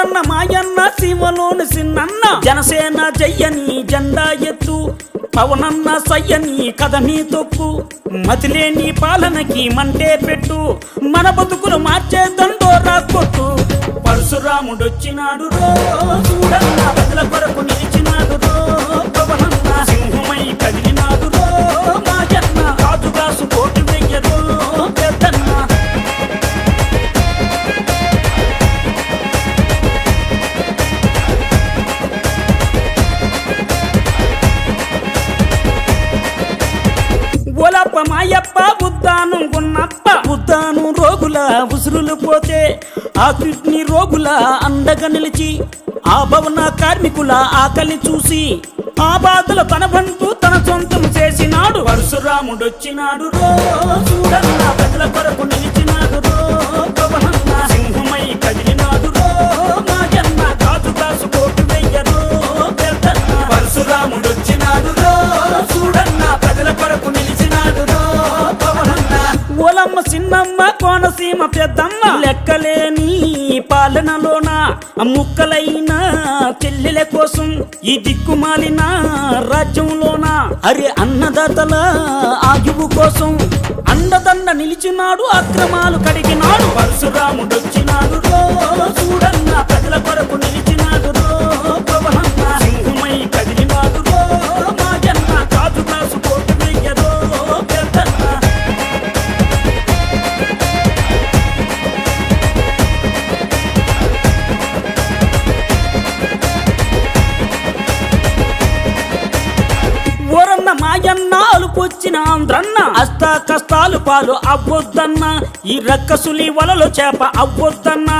ఓరన్న మాయన్న సీమలోని సిన్నన్న జనసేన జయ్యని జెండా ఎత్తు పవనన్న సయ్యని కథని తొక్కు మతిలేని పాలనకి మంటే పెట్టు మన బతుకులు మార్చే దండోరా కొట్టు పరశురాముడొచ్చినాడు రో చూడన్న ప్రజల కొరకు నిలిచినాడు రో పవనన్న సింహమై కదిలినాడు రో మాయన్న రాజుగాసు కోటి వెయ్యరో పెద్దన్న ఓలప్ప మాయప్ప ఉద్దానం గున్నప్ప ఉద్దానం రోగుల ఉసురులు పోతే ఆ కిడ్నీ రోగుల అండగా నిలిచి ఆ భవన కార్మికుల ఆకలి చూసి ఆ బాధలు తన బంధు తన సొంతం చేసినాడు పరశురాముడొచ్చినాడు రో చూడన్న ప్రజల కొరకు నిలిచినాడు రో పవనన్న సింహమై కదిలినాడు రో మాయన్న కాజు కోటు వెయ్యరో పెద్దన్న పరశురాముడొచ్చినాడు రో చూడన్న ప్రజల కొరకు నిలిచినాడు రో పవనన్న ఓలమ్మ చిన్నమ్మ కోనసీమ పెద్దమ్మ లెక్కలేని పాలనలోన ముక్కలైన చెల్లెల కోసం ఈ దిక్కుమాలిన రాజ్యంలోన అరే అన్నదాతల ఆయువు కోసం అండదండ నిలిచినాడు అక్రమాలు కడిగినాడు పరశురాముడొచ్చినాడు రో చూడన్న ప్రజల కొరకు నిలిచినాడు రో పవనన్న సింహమై కదిలినాడు రో మాయన్న కాజు కోటు వెయ్యరో పెద్దన్న ఓరన్న మాయన్న అలుపొచ్చిన ఆంధ్రన్న అష్ట కష్టాలు పాలు అవ్వొద్దన్న ఈ రక్కసులి వలలో చేప అవ్వొద్దన్న